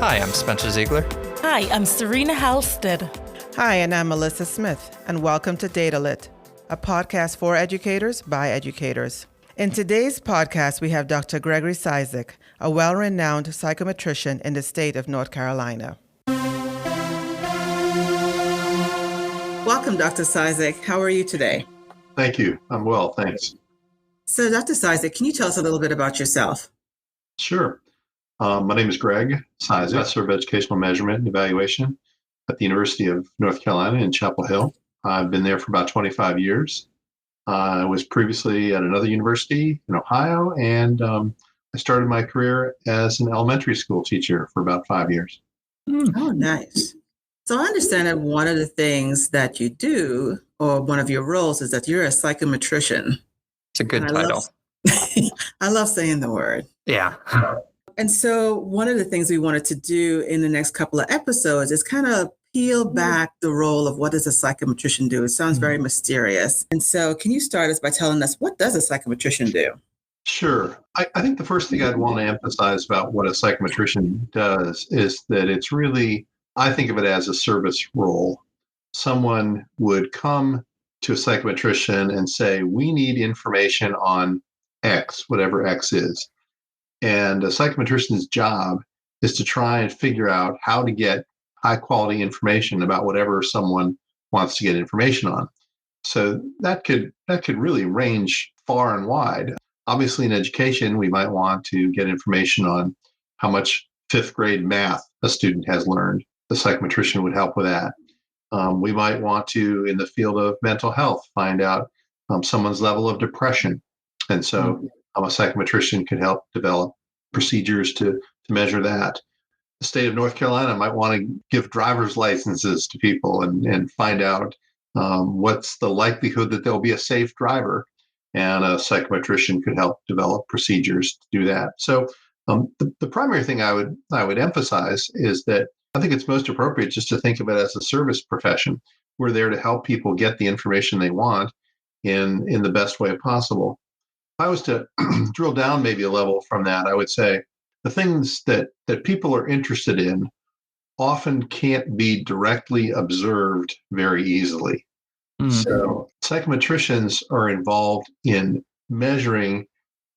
Hi, I'm Spencer Ziegler. Hi, I'm Serena Halstead. Hi, and I'm Mellisa Smith, and welcome to Data Lit, a podcast for educators by educators. In today's podcast, we have Dr. Gregory Cizek, a well-renowned psychometrician in the state of North Carolina. Welcome, Dr. Cizek. How are you today? Thank you. I'm well, thanks. So, Dr. Cizek, can you tell us a little bit about yourself? Sure. My name is Greg Cizek, Professor of Educational Measurement and Evaluation at the University of North Carolina in Chapel Hill. I've been there for about 25 years. I was previously at another university in Ohio, and I started my career as an elementary school teacher for about 5 years. Oh, nice. So I understand that one of the things that you do, or one of your roles, is that you're a psychometrician. It's a good title. I love saying the word. Yeah. And so one of the things we wanted to do in the next couple of episodes is kind of peel back the role of what does a psychometrician do? It sounds very mysterious. And so can you start us by telling us, what does a psychometrician do? Sure. I think the first thing I'd want to emphasize about what a psychometrician does is that it's really, I think of it as a service role. Someone would come to a psychometrician and say, we need information on X, whatever X is. And a psychometrician's job is to try and figure out how to get high quality information about whatever someone wants to get information on. So that could really range far and wide. Obviously, in education, we might want to get information on how much fifth grade math a student has learned. The psychometrician would help with that. We might want to, in the field of mental health, find out someone's level of depression. And so a psychometrician could help develop procedures to measure that. The state of North Carolina might want to give driver's licenses to people and find out what's the likelihood that they'll be a safe driver. And a psychometrician could help develop procedures to do that. So the primary thing I would emphasize is that I think it's most appropriate just to think of it as a service profession. We're there to help people get the information they want in the best way possible. If I was to drill down maybe a level from that, I would say the things that people are interested in often can't be directly observed very easily. So psychometricians are involved in measuring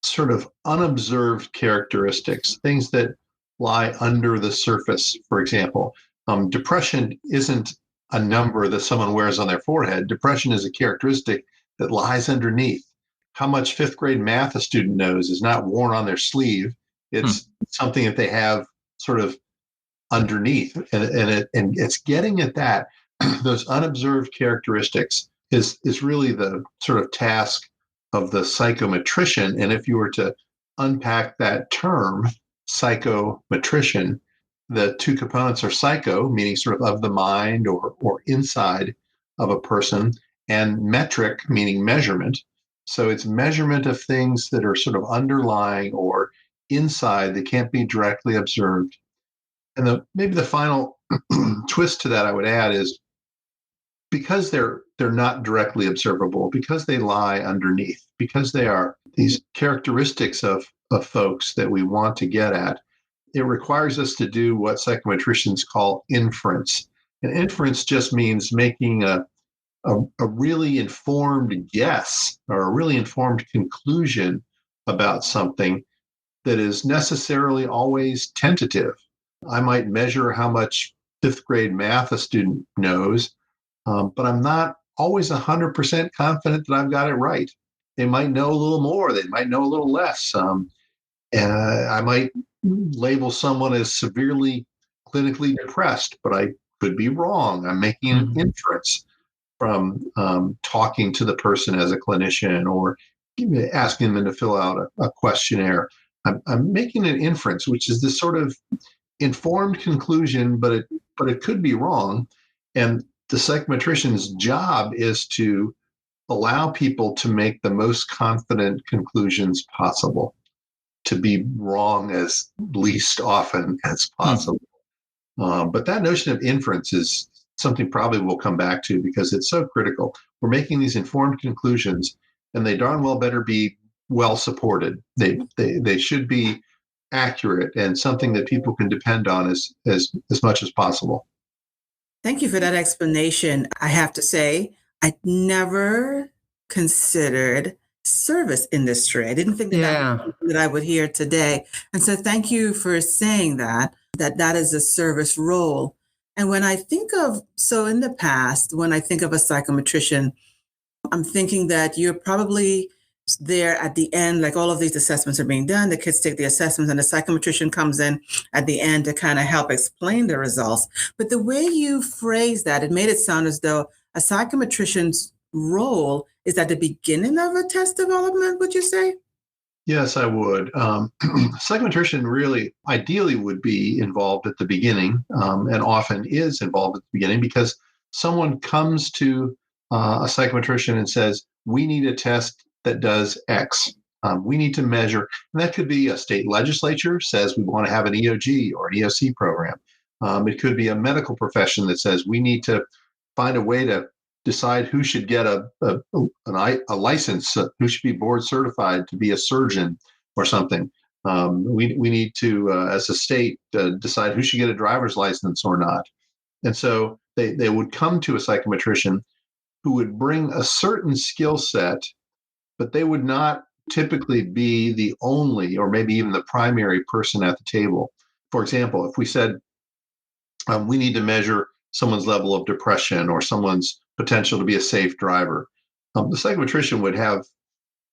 sort of unobserved characteristics, things that lie under the surface. For example, depression isn't a number that someone wears on their forehead. Depression is a characteristic that lies underneath. How much fifth grade math a student knows is not worn on their sleeve. It's something that they have sort of underneath. And it's getting at that, those unobserved characteristics is really the sort of task of the psychometrician. And if you were to unpack that term, psychometrician, the two components are psycho, meaning sort of the mind or inside of a person, and metric, meaning measurement. So it's measurement of things that are sort of underlying or inside that can't be directly observed. And maybe the final twist to that I would add is because they're not directly observable, because they lie underneath, because they are these characteristics of folks that we want to get at, it requires us to do what psychometricians call inference. And inference just means making a really informed guess or a really informed conclusion about something that is necessarily always tentative. I might measure how much fifth grade math a student knows, but I'm not always 100% confident that I've got it right. They might know a little more, they might know a little less. I might label someone as severely clinically depressed, but I could be wrong. I'm making an inference from talking to the person as a clinician or asking them to fill out a questionnaire. I'm making an inference, which is this sort of informed conclusion, but it could be wrong. And the psychometrician's job is to allow people to make the most confident conclusions possible, to be wrong as least often as possible. But that notion of inference is something probably we'll come back to because it's so critical. We're making these informed conclusions, and they darn well better be well supported. They should be accurate and something that people can depend on as much as possible. Thank you for that explanation. I have to say, I never considered service industry. I didn't think that I would hear today. And so thank you for saying that is a service role. And when I think of, so in the past, when I think of a psychometrician, I'm thinking that you're probably there at the end, like all of these assessments are being done, the kids take the assessments and the psychometrician comes in at the end to kind of help explain the results. But the way you phrase that, it made it sound as though a psychometrician's role is at the beginning of a test development, would you say? Yes, I would. Psychometrician really ideally would be involved at the beginning, and often is involved at the beginning, because someone comes to a psychometrician and says, we need a test that does X. We need to measure, and that could be a state legislature says we want to have an EOG or an EOC program. It could be a medical profession that says we need to find a way to decide who should get a license, who should be board certified to be a surgeon or something. We need to, as a state, decide who should get a driver's license or not. And so they would come to a psychometrician who would bring a certain skill set, but they would not typically be the only or maybe even the primary person at the table. For example, if we said we need to measure someone's level of depression or someone's potential to be a safe driver, the psychometrician would have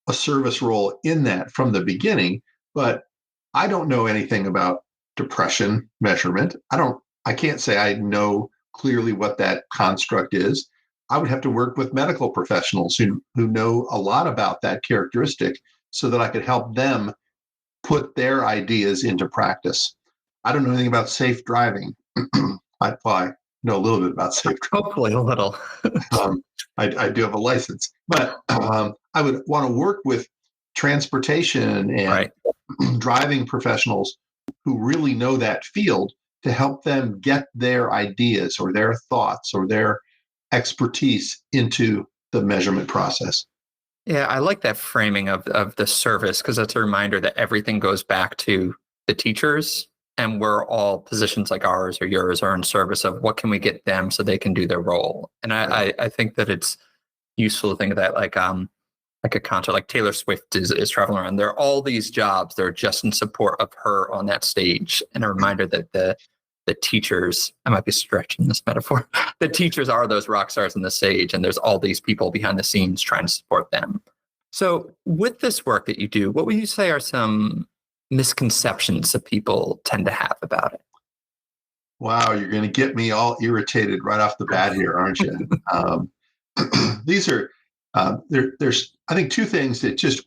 a service role in that from the beginning. But I don't know anything about depression measurement. I can't say I know clearly what that construct is. I would have to work with medical professionals who know a lot about that characteristic so that I could help them put their ideas into practice. I don't know anything about safe driving. I know a little bit about safe driving. Hopefully a little. I do have a license, but I would want to work with transportation and driving professionals who really know that field to help them get their ideas or their thoughts or their expertise into the measurement process. Yeah, I like that framing of the service, because that's a reminder that everything goes back to the teachers, and we're all positions like ours or yours are in service of what can we get them so they can do their role. And I think that it's useful to think of that like a concert, like Taylor Swift is traveling around. There are all these jobs that are just in support of her on that stage, and a reminder that the teachers, I might be stretching this metaphor, the teachers are those rock stars on the stage, and there's all these people behind the scenes trying to support them. So with this work that you do, what would you say are some misconceptions that people tend to have about it? Wow, you're going to get me all irritated right off the bat here, aren't you? These are, there's, I think, two things that just,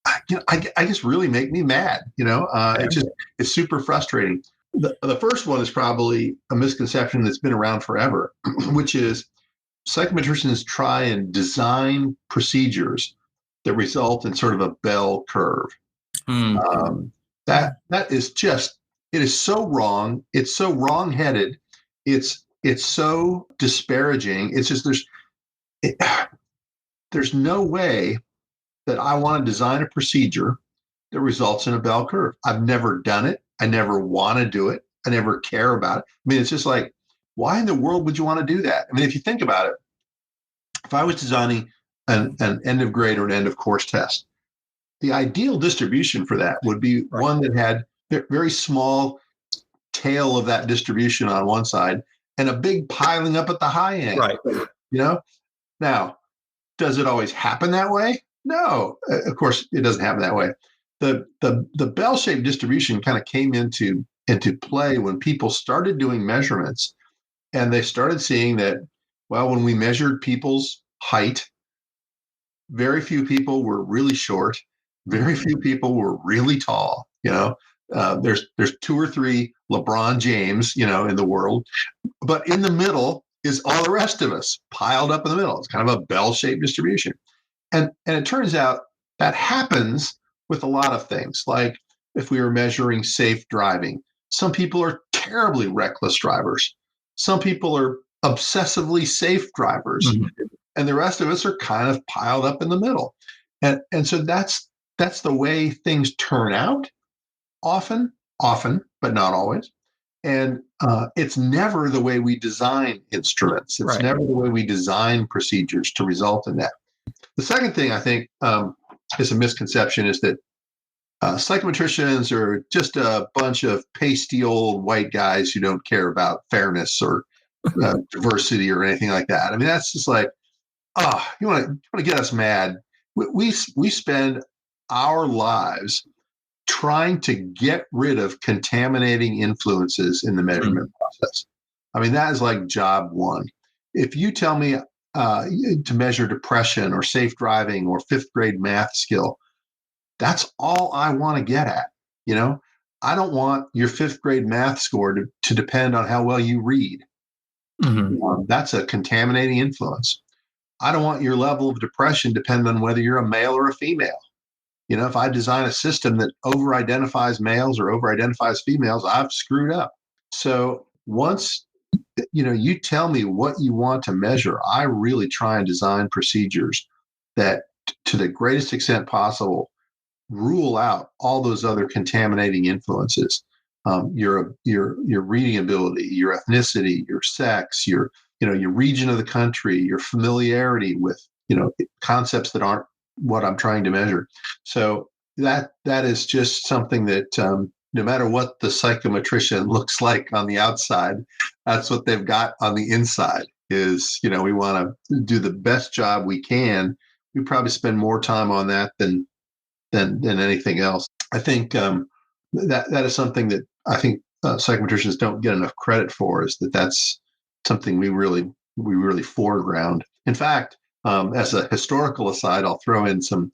I guess really make me mad. It's super frustrating. The first one is probably a misconception that's been around forever, which is psychometricians try and design procedures that result in sort of a bell curve. That is just, it is so wrong. It's so wrong-headed. It's so disparaging. It's just there's no way that I want to design a procedure that results in a bell curve. I've never done it. I never want to do it. I never care about it. I mean, it's just like, why in the world would you want to do that? I mean, if you think about it, if I was designing an end of grade or an end of course test, the ideal distribution for that would be one that had very small tail of that distribution on one side and a big piling up at the high end. Right. Now, does it always happen that way? No, of course it doesn't happen that way. The bell-shaped distribution kind of came into play when people started doing measurements, and they started seeing that, well, when we measured people's height, very few people were really short, very few people were really tall. There's 2 or 3 LeBron James, in the world, but in the middle is all the rest of us piled up in the middle. It's kind of a bell-shaped distribution, and it turns out that happens with a lot of things. Like if we were measuring safe driving, some people are terribly reckless drivers. Some people are obsessively safe drivers, and the rest of us are kind of piled up in the middle. And so that's the way things turn out. often, but not always. And it's never the way we design instruments. It's Right. never the way we design procedures to result in that. The second thing I think is a misconception is that psychometricians are just a bunch of pasty old white guys who don't care about fairness or diversity or anything like that. I mean, that's just like, you want to get us mad. We spend our lives trying to get rid of contaminating influences in the measurement process. I mean, that is like job one. If you tell me to measure depression or safe driving or fifth grade math skill, that's all I want to get at. I don't want your fifth grade math score to depend on how well you read. That's a contaminating influence. I don't want your level of depression depend on whether you're a male or a female. If I design a system that over-identifies males or over-identifies females, I've screwed up. So once, you tell me what you want to measure, I really try and design procedures that, to the greatest extent possible, rule out all those other contaminating influences. Your reading ability, your ethnicity, your sex, your region of the country, your familiarity with, concepts that aren't what I'm trying to measure. So that is just something that no matter what the psychometrician looks like on the outside, that's what they've got on the inside is, we want to do the best job we can. We probably spend more time on that than anything else. I think that is something that I think psychometricians don't get enough credit for, is that's something we really foreground. In fact, as a historical aside, I'll throw in some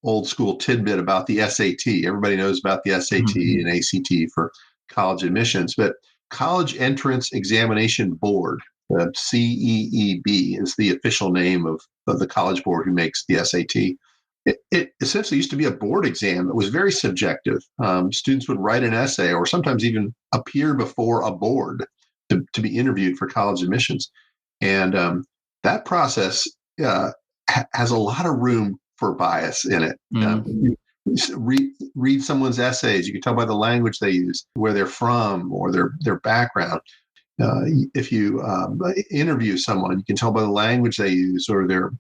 old school tidbit about the SAT. Everybody knows about the SAT and ACT for college admissions, but College Entrance Examination Board, CEEB, is the official name of the college board who makes the SAT. It essentially used to be a board exam. It was very subjective. Students would write an essay or sometimes even appear before a board to be interviewed for college admissions. And that process has a lot of room for bias in it. You read someone's essays. You can tell by the language they use, where they're from, or their background. If you interview someone, you can tell by the language they use or their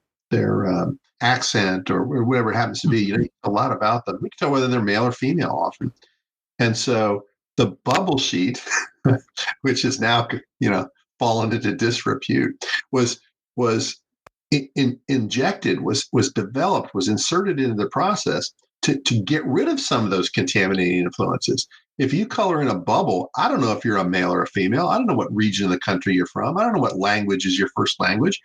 accent or whatever it happens to be. You know a lot about them. We can tell whether they're male or female often. And so the bubble sheet, which is now fallen into disrepute, was injected, was developed, was inserted into the process to get rid of some of those contaminating influences. If you color in a bubble, I don't know if you're a male or a female. I don't know what region of the country you're from. I don't know what language is your first language.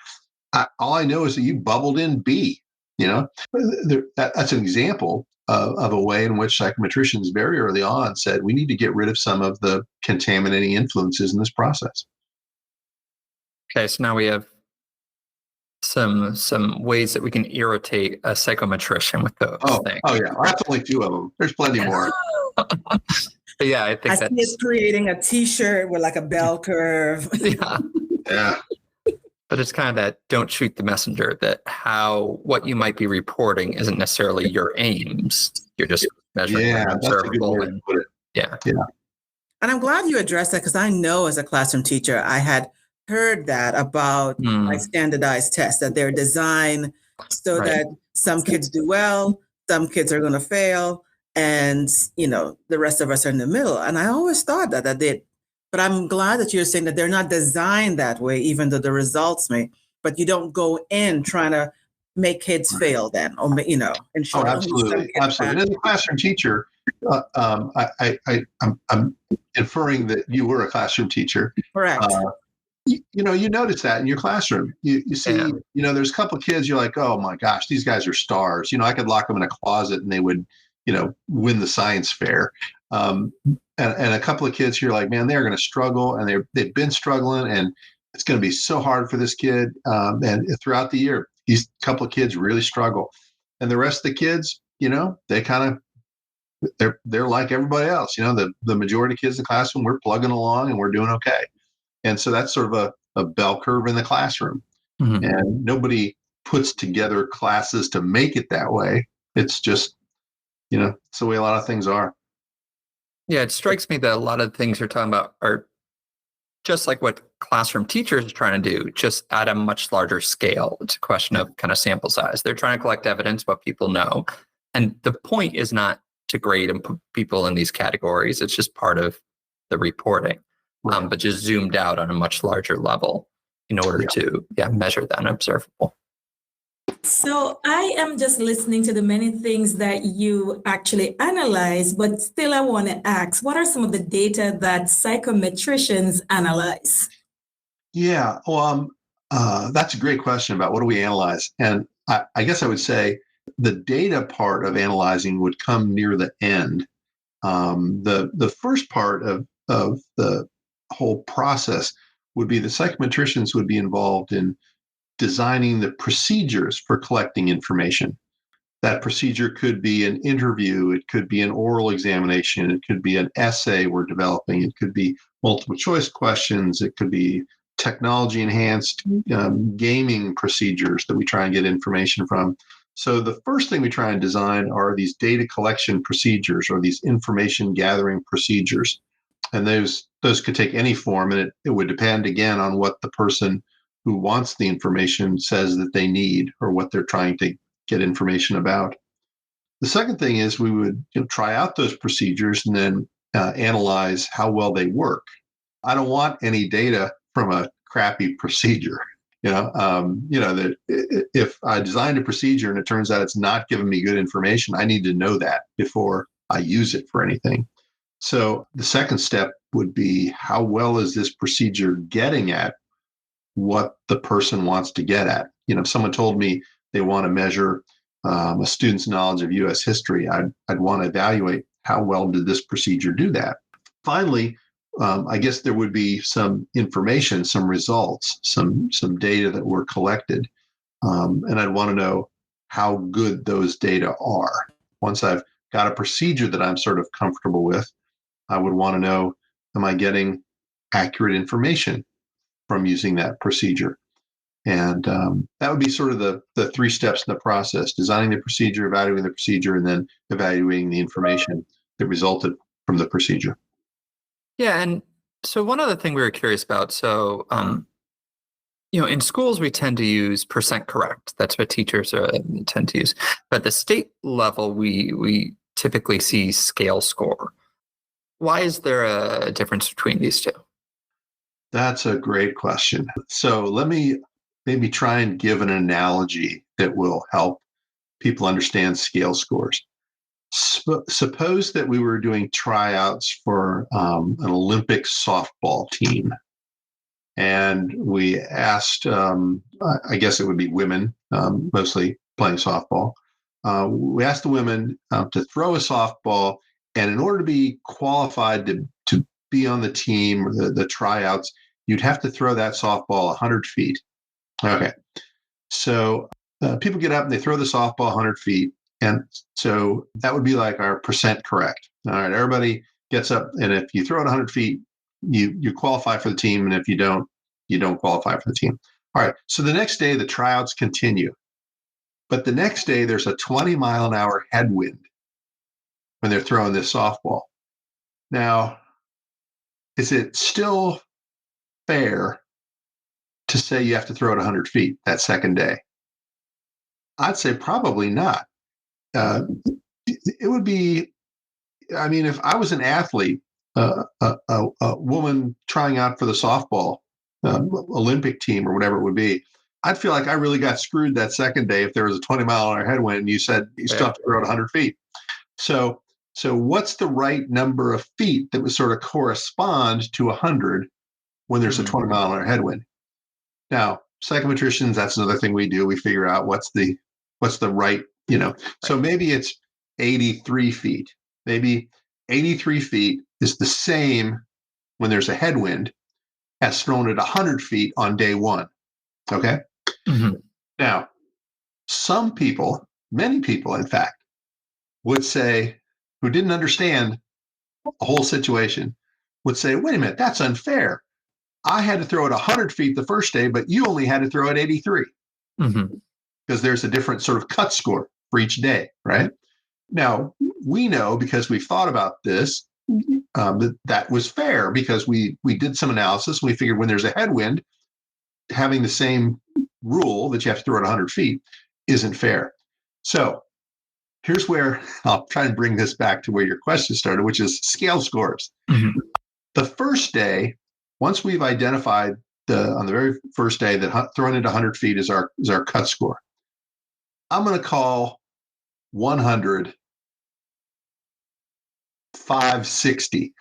All I know is that you bubbled in B. That's an example of a way in which psychometricians very early on said, we need to get rid of some of the contaminating influences in this process. Okay, so now we have some ways that we can irritate a psychometrician with those things. Oh yeah, that's only two of them. There's plenty more. But yeah, I think I see it's creating a T-shirt with like a bell curve. Yeah. But it's kind of that don't shoot the messenger, that what you might be reporting isn't necessarily your aims. You're just measuring observable. And, yeah. And I'm glad you addressed that, because I know as a classroom teacher, I had heard that about like standardized tests, that they're designed so that some kids do well, some kids are going to fail, and the rest of us are in the middle. And I always thought that did. But I'm glad that you're saying that they're not designed that way, even though the results may. But you don't go in trying to make kids fail then, or ensure. Absolutely. And as a classroom teacher, I'm inferring that you were a classroom teacher. Correct. You notice that in your classroom. You see, there's a couple of kids. You're like, oh my gosh, these guys are stars. I could lock them in a closet and they would, win the science fair. And a couple of kids, you're like, man, they're going to struggle, and they've been struggling, and it's going to be so hard for this kid. And throughout the year, these couple of kids really struggle, and the rest of the kids, they kind of they're like everybody else. The majority of kids in the classroom, we're plugging along and we're doing okay. And so that's sort of a bell curve in the classroom, and nobody puts together classes to make it that way. It's just, it's the way a lot of things are. Yeah, it strikes me that a lot of the things you're talking about are just like what classroom teachers are trying to do, just at a much larger scale. It's a question of kind of sample size. They're trying to collect evidence, what people know. And the point is not to grade and put people in these categories. It's just part of the reporting, but just zoomed out on a much larger level in order to measure the unobservable. So I am just listening to the many things that you actually analyze, but still I want to ask, what are some of the data that psychometricians analyze? Yeah, well, that's a great question about what do we analyze. And I guess I would say the data part of analyzing would come near the end. The first part of the whole process would be the psychometricians would be involved in designing the procedures for collecting information. That procedure could be an interview, it could be an oral examination, it could be an essay we're developing, it could be multiple choice questions, it could be technology enhanced gaming procedures that we try and get information from. So the first thing we try and design are these data collection procedures or these information gathering procedures. And those could take any form, and it would depend again on what the person who wants the information says that they need or what they're trying to get information about. The second thing is we would try out those procedures and then analyze how well they work. I don't want any data from a crappy procedure. That if I designed a procedure and it turns out it's not giving me good information, I need to know that before I use it for anything. So the second step would be how well is this procedure getting at what the person wants to get at? If someone told me they want to measure a student's knowledge of U.S. history, I'd want to evaluate how well did this procedure do that. Finally, I guess there would be some information, some results, some data that were collected, and I'd want to know how good those data are. Once I've got a procedure that I'm sort of comfortable with, I would want to know, am I getting accurate information from using that procedure? And that would be sort of the three steps in the process: designing the procedure, evaluating the procedure, and then evaluating the information that resulted from the procedure. Yeah, and so one other thing we were curious about. So, in schools we tend to use percent correct. That's what teachers tend to use. But at the state level, we typically see scale score. Why is there a difference between these two? That's a great question. So let me maybe try and give an analogy that will help people understand scale scores. Suppose that we were doing tryouts for an Olympic softball team. And we asked, I guess it would be women, mostly playing softball. We asked the women to throw a softball. And in order to be qualified to be on the team, the tryouts, you'd have to throw that softball 100 feet. Okay. So people get up and they throw the softball 100 feet. And so that would be like our percent correct. All right. Everybody gets up. And if you throw it 100 feet, you qualify for the team. And if you don't qualify for the team. All right. So the next day, the tryouts continue. But the next day, there's a 20-mile-an-hour headwind when they're throwing this softball. Now, is it still fair to say you have to throw it 100 feet that second day? I'd say probably not. It would be, if I was an athlete, a woman trying out for the softball Olympic team or whatever it would be, I'd feel like I really got screwed that second day if there was a 20-mile-an-hour headwind and you said you still have to throw it 100 feet. So what's the right number of feet that would sort of correspond to 100 when there's a 20-mile-an-hour headwind? Now, psychometricians, that's another thing we do. We figure out what's the right, So maybe it's 83 feet. Maybe 83 feet is the same when there's a headwind as thrown at 100 feet on day one. Okay? Mm-hmm. Now, some people, many people, in fact, would say, who didn't understand the whole situation, would say, wait a minute, that's unfair. I had to throw it 100 feet the first day, but you only had to throw it 83. Mm-hmm. Because there's a different sort of cut score for each day, right? Now, we know, because we've thought about this, that was fair because we did some analysis. And we figured when there's a headwind, having the same rule that you have to throw it 100 feet isn't fair. So here's where I'll try and bring this back to where your question started, which is scale scores. Mm-hmm. The first day, once we've identified on the very first day that throwing it 100 feet is our cut score, I'm going to call 100 560.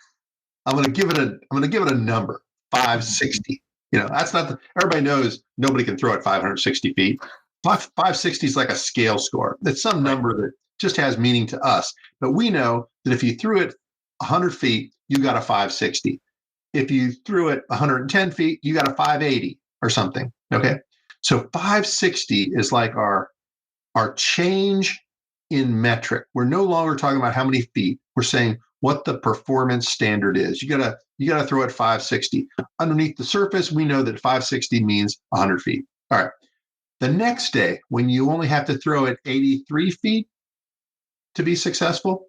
I'm going to give it a number, 560. That's not everybody knows nobody can throw it 560 feet. 560 is like a scale score. It's some number that just has meaning to us. But we know that if you threw it 100 feet, you got a 560. If you threw it 110 feet, you got a 580 or something. Okay. So 560 is like our change in metric. We're no longer talking about how many feet. We're saying what the performance standard is. You gotta throw it 560. Underneath the surface, we know that 560 means 100 feet. All right. The next day, when you only have to throw it 83 feet to be successful,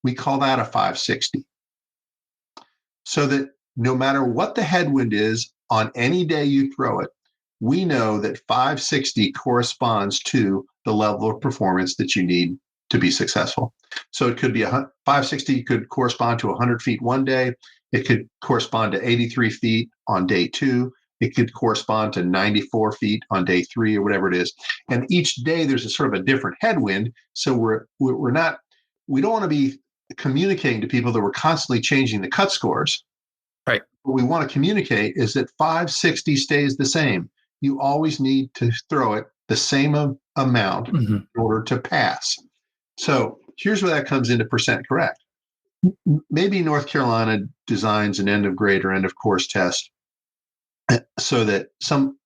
we call that a 560. So that no matter what the headwind is on any day you throw it, we know that 560 corresponds to the level of performance that you need to be successful. So it could be 560 could correspond to 100 feet one day. It could correspond to 83 feet on day 2. It could correspond to 94 feet on day 3 or whatever it is. And each day there's a sort of a different headwind. So we don't want to be communicating to people that we're constantly changing the cut scores. Right. What we want to communicate is that 560 stays the same. You always need to throw it the same amount in order to pass. So here's where that comes into percent correct. Maybe North Carolina designs an end of grade or end of course test so that some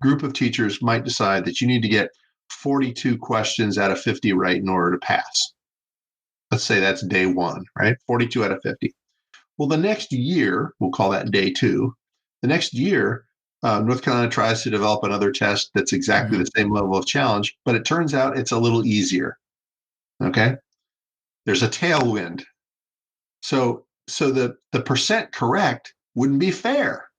group of teachers might decide that you need to get 42 questions out of 50 right in order to pass. Let's say that's day 1, right? 42 out of 50. Well, the next year, we'll call that day 2. The next year, North Carolina tries to develop another test that's exactly the same level of challenge, but it turns out it's a little easier. Okay? There's a tailwind. So the percent correct wouldn't be fair.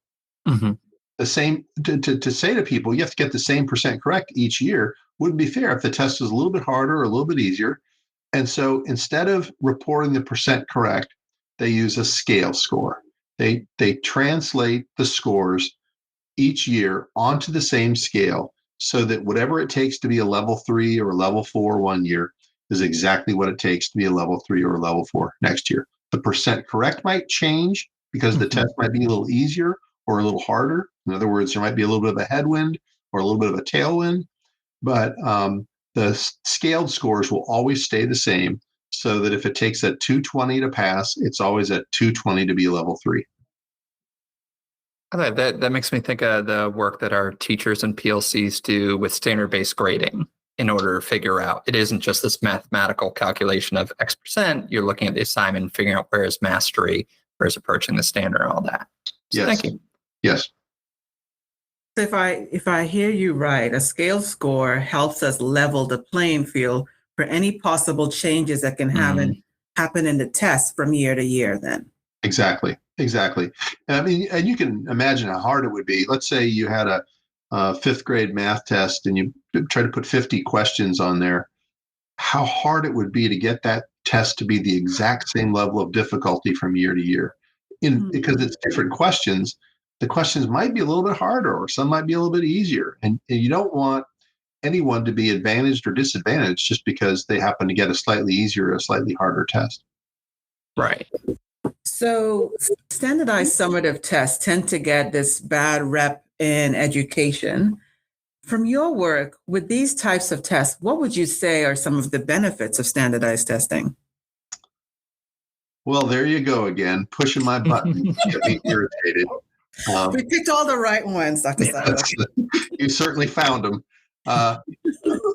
Mm-hmm. The same to say to people, you have to get the same percent correct each year wouldn't be fair if the test was a little bit harder or a little bit easier. And so instead of reporting the percent correct, they use a scale score. They translate the scores each year onto the same scale so that whatever it takes to be a level 3 or a level 4 one year is exactly what it takes to be a level 3 or a level 4 next year. The percent correct might change because the test might be a little easier or a little harder. In other words, there might be a little bit of a headwind or a little bit of a tailwind, but the scaled scores will always stay the same so that if it takes a 220 to pass, it's always a 220 to be a level 3. That makes me think of the work that our teachers and PLCs do with standard-based grading in order to figure out it isn't just this mathematical calculation of X percent. You're looking at the assignment and figuring out where is mastery, where is approaching the standard, and all that. So yes. Thank you. Yes. So if I hear you right, a scale score helps us level the playing field for any possible changes that can happen in the test from year to year then. Exactly. I mean, and you can imagine how hard it would be. Let's say you had a 5th grade math test and you try to put 50 questions on there. How hard it would be to get that test to be the exact same level of difficulty from year to year. Because it's different questions, the questions might be a little bit harder or some might be a little bit easier. And you don't want anyone to be advantaged or disadvantaged just because they happen to get a slightly easier or a slightly harder test. Right. So standardized summative tests tend to get this bad rep in education. From your work with these types of tests, what would you say are some of the benefits of standardized testing? Well, there you go again, pushing my button, get me irritated. We picked all the right ones, Dr. Cizek. You certainly found them. Well,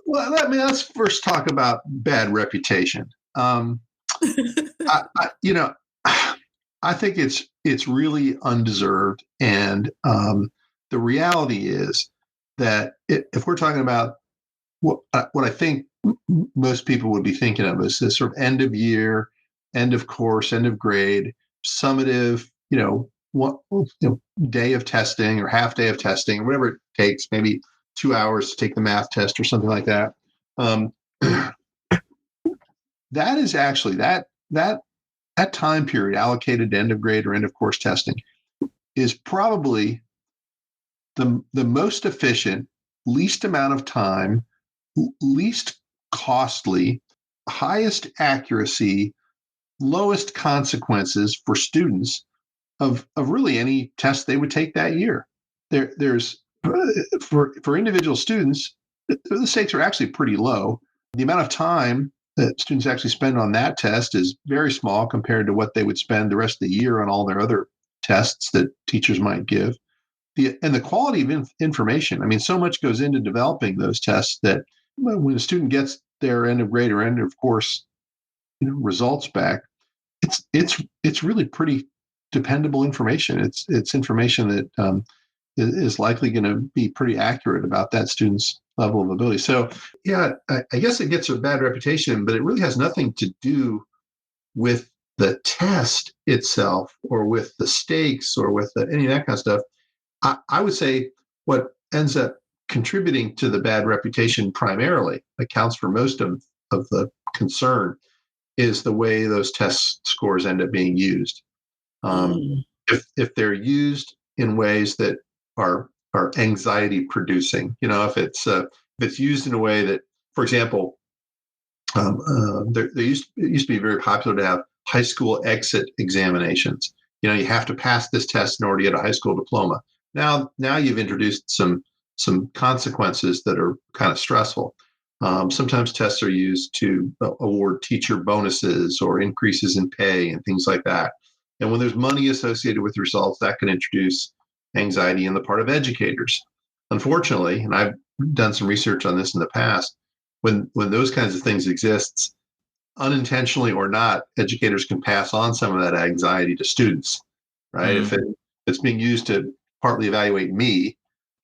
let's first talk about bad reputation. I think it's really undeserved, and the reality is that if we're talking about what I think most people would be thinking of is this sort of end of year end of course, end of grade, summative, day of testing or half day of testing, or whatever it takes, maybe 2 hours to take the math test or something like that. That is actually that time period allocated to end of grade or end of course testing is probably the most efficient, least amount of time, least costly, highest accuracy, lowest consequences for students of really any test they would take that year. There's for individual students, the stakes are actually pretty low. The amount of time that students actually spend on that test is very small compared to what they would spend the rest of the year on all their other tests that teachers might give. And the quality of information, I mean, so much goes into developing those tests that when a student gets their end of grade or end of course results back, it's really pretty dependable information. It's information that is likely going to be pretty accurate about that student's level of ability. So, yeah, I guess it gets a bad reputation, but it really has nothing to do with the test itself or with the stakes or with any of that kind of stuff. I would say what ends up contributing to the bad reputation primarily, accounts for most of the concern, is the way those test scores end up being used. If they're used in ways that are anxiety producing, if it's used in a way that, for example, it used to be very popular to have high school exit examinations. You have to pass this test in order to get a high school diploma. Now you've introduced some consequences that are kind of stressful. Sometimes tests are used to award teacher bonuses or increases in pay and things like that. And when there's money associated with results, that can introduce anxiety on the part of educators. Unfortunately, and I've done some research on this in the past, when those kinds of things exist, unintentionally or not, educators can pass on some of that anxiety to students, right? If it's being used to partly evaluate me,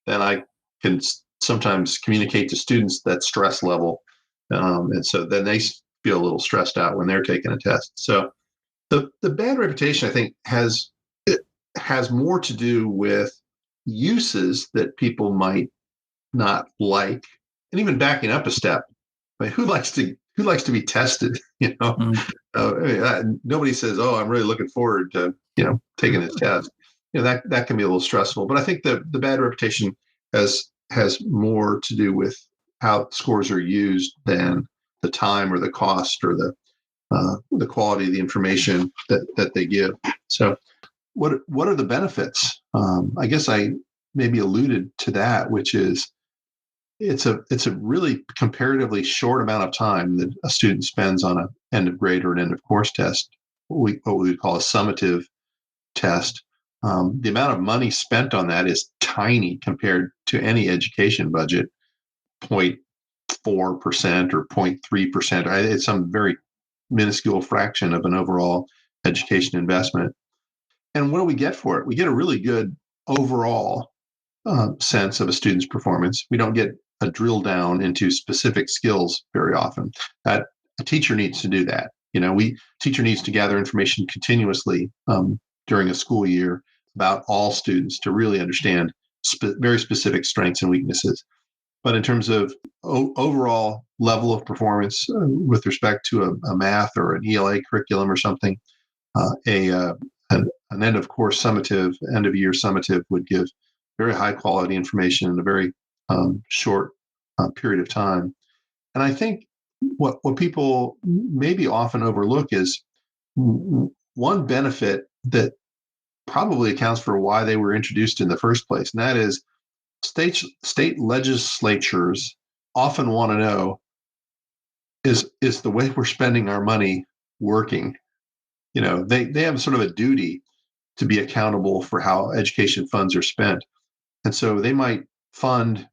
then I can sometimes communicate to students that stress level. And so then they feel a little stressed out when they're taking a test. So the bad reputation, I think, has more to do with uses that people might not like. And even backing up a step, who likes to be tested? Nobody says, "Oh, I'm really looking forward to taking this test." That can be a little stressful. But I think the bad reputation has more to do with how scores are used than the time or the cost or the quality of the information that they give. So, what are the benefits? I guess I maybe alluded to that, which is it's a really comparatively short amount of time that a student spends on an end of grade or an end of course test, what we would call a summative test. The amount of money spent on that is tiny compared to any education budget, 0.4% or 0.3%. It's some very minuscule fraction of an overall education investment. And what do we get for it? We get a really good overall sense of a student's performance. We don't get a drill down into specific skills very often. That a teacher needs to do that. Teacher needs to gather information continuously during a school year about all students to really understand very specific strengths and weaknesses. But in terms of overall level of performance with respect to a math or an ELA curriculum or something, an end of course summative, end of year summative would give very high quality information in a very short period of time. And I think what people maybe often overlook is one benefit that probably accounts for why they were introduced in the first place. And that is state legislatures often want to know, is the way we're spending our money working? They have sort of a duty to be accountable for how education funds are spent. And so they might fund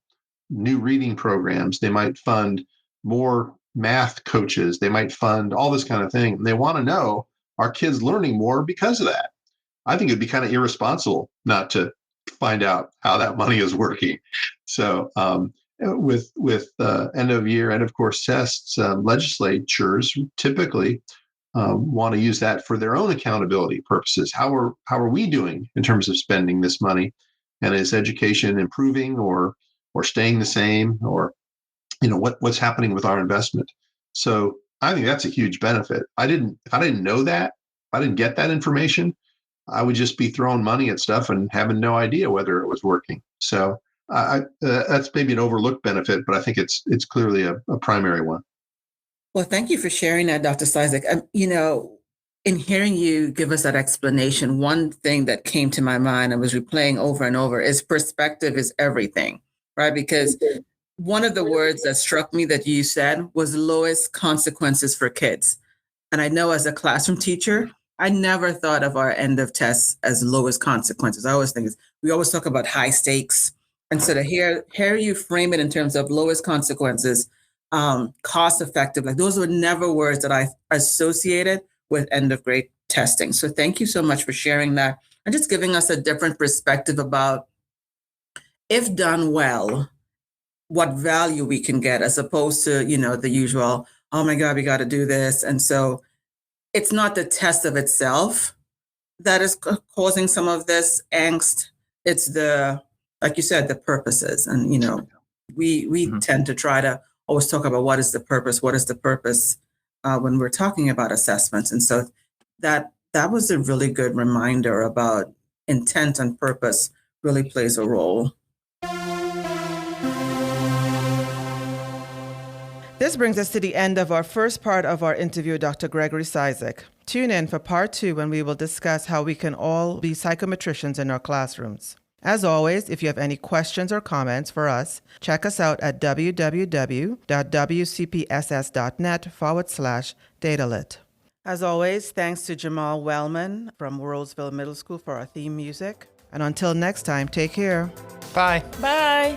new reading programs. They might fund more math coaches. They might fund all this kind of thing. And they want to know, are kids learning more because of that? I think it'd be kind of irresponsible not to find out how that money is working. So with end of year, end of course tests, legislatures typically want to use that for their own accountability purposes. How are we doing in terms of spending this money? And is education improving or staying the same, or what's happening with our investment? So I think that's a huge benefit. If I didn't know that, if I didn't get that information, I would just be throwing money at stuff and having no idea whether it was working. So that's maybe an overlooked benefit, but I think it's clearly a primary one. Well, thank you for sharing that, Dr. Cizek. In hearing you give us that explanation, one thing that came to my mind and was replaying over and over is perspective is everything, right? Because one of the words that struck me that you said was lowest consequences for kids. And I know as a classroom teacher, I never thought of our end of tests as lowest consequences. I always think we always talk about high stakes. And so to hear you frame it in terms of lowest consequences, cost effective, like those were never words that I associated with end of grade testing. So thank you so much for sharing that and just giving us a different perspective about, if done well, what value we can get, as opposed to, the usual, oh my God, we got to do this. And so it's not the test of itself that is causing some of this angst. It's like you said, the purposes. And, we tend to try to always talk about what is the purpose when we're talking about assessments. And so that was a really good reminder about intent and purpose really plays a role. This brings us to the end of our first part of our interview with Dr. Gregory Cizek. Tune in for part 2 when we will discuss how we can all be psychometricians in our classrooms. As always, if you have any questions or comments for us, check us out at www.wcpss.net/datalit. As always, thanks to Jamaal Wellman from Rolesville Middle School for our theme music. And until next time, take care. Bye. Bye.